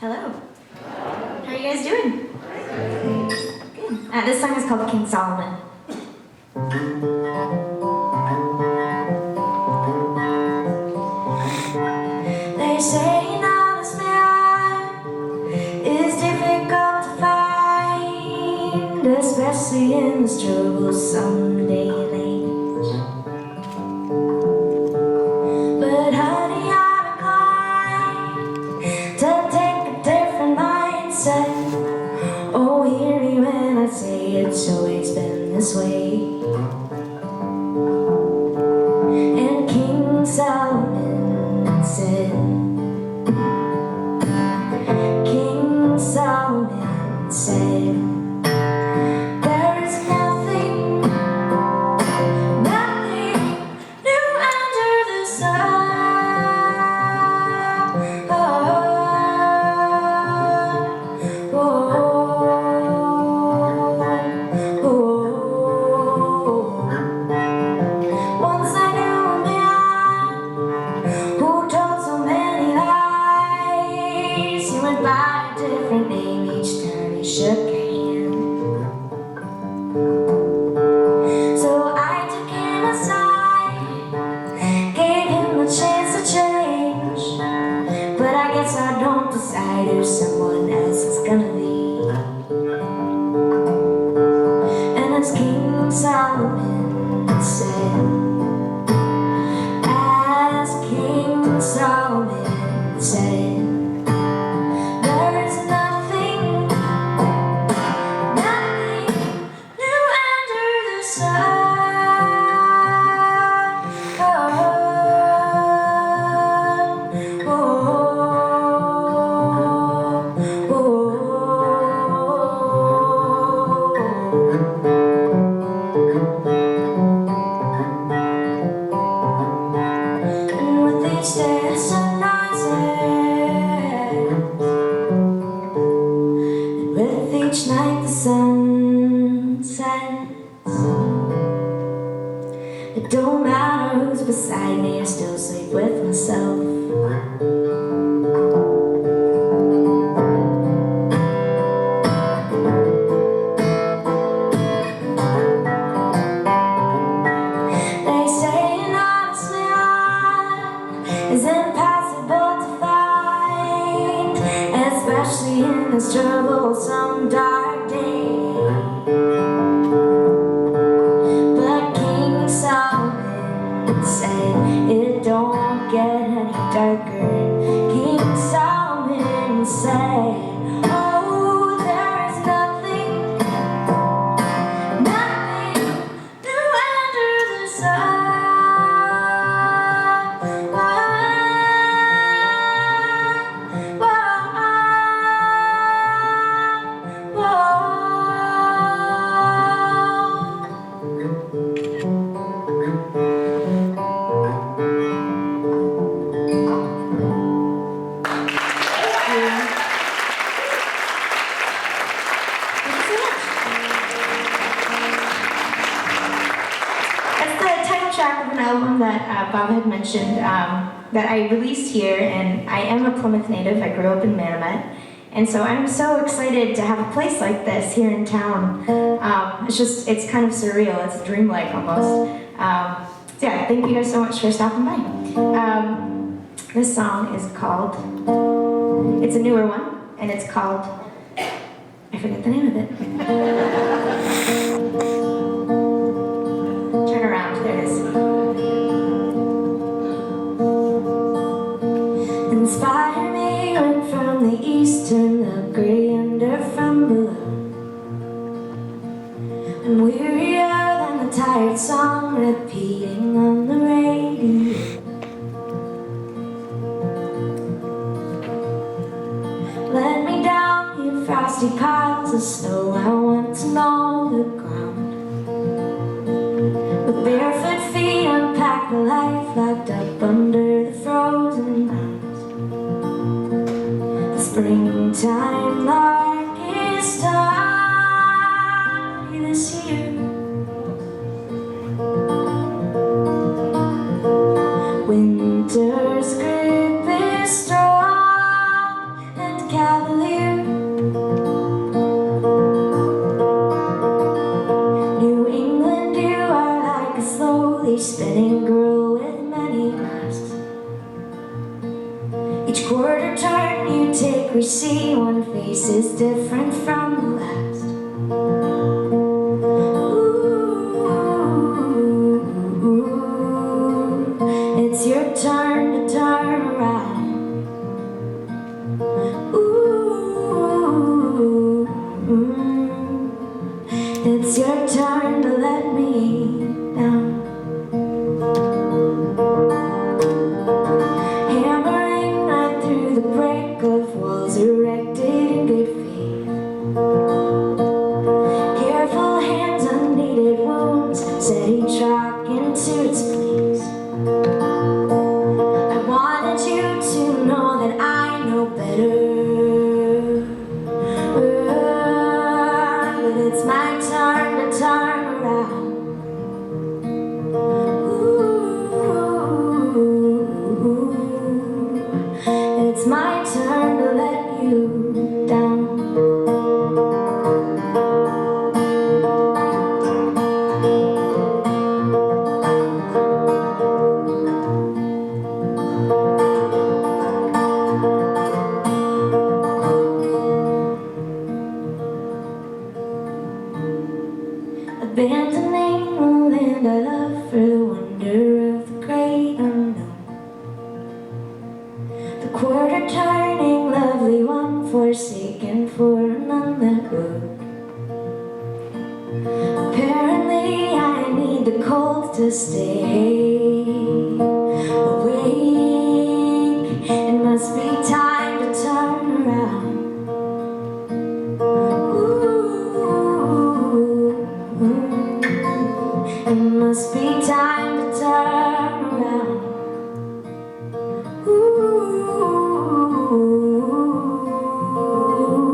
Speaker 12: Hello. How are you guys doing? Good. This song is called King Solomon. They say an honest man is difficult to find, especially in the struggle someday and age. But honey, I'm inclined to take a different mindset. Oh, hear me when I say it's always been this way. And King Solomon said, King Solomon said, there is nothing new under the sun. Once I knew a man who told so many lies. He went by a different name each time he shook your hand. So I took him aside, gave him a chance to change. But I guess I don't decide who someone else is gonna be. And as King Solomon said, as King Solomon said, there is nothing new under the sun. And with each day the sun rises, and with each night the sun sets. It don't matter who's beside me, I still sleep with myself. They say an honest man is impossible to find, especially in the struggle some dark day. But King Solomon said it don't get any darker. King Solomon said, oh, there is nothing new under the sun. That's the title track of an album that Bob had mentioned that I released here, and I am a Plymouth native. I grew up in Manomet, and so I'm so excited to have a place like this here in town. It's kind of surreal. It's dreamlike almost. So yeah, thank you guys so much for stopping by. This song is called, it's a newer one, and it's called I forget the name of it. Turn around, there it is. Inspire me when from the east turn the gray under from below. I'm wearier than the tired song repeating on the radio. Let me down, you frosty piles of snow. I want to know the ground. With barefoot feet, unpack the life locked up under the frozen mountains. The springtime lark is tardy this year. Winter's grip is strong and cavalier. New England, you are like a slowly spinning girl with many masks. Each quarter turn you take, we see one face is different from the last. Ooh, it's your turn to turn around. Ooh, it's your turn to let me down. Hammering right through the break of walls erected in good faith. Careful hands, unneeded wounds, setting chalk into its place. I wanted you to know that I know better. But it's my turn to turn around. Ooh, it's my turn to let you down. Abandoning the land I love for the wonder of the great unknown. The quarter turning lovely one, forsaken for none that road. Apparently I need the cold to stay awake. It must be time to turn around. It must be time to turn around. Ooh,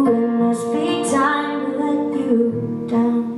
Speaker 12: it must be time to let you down.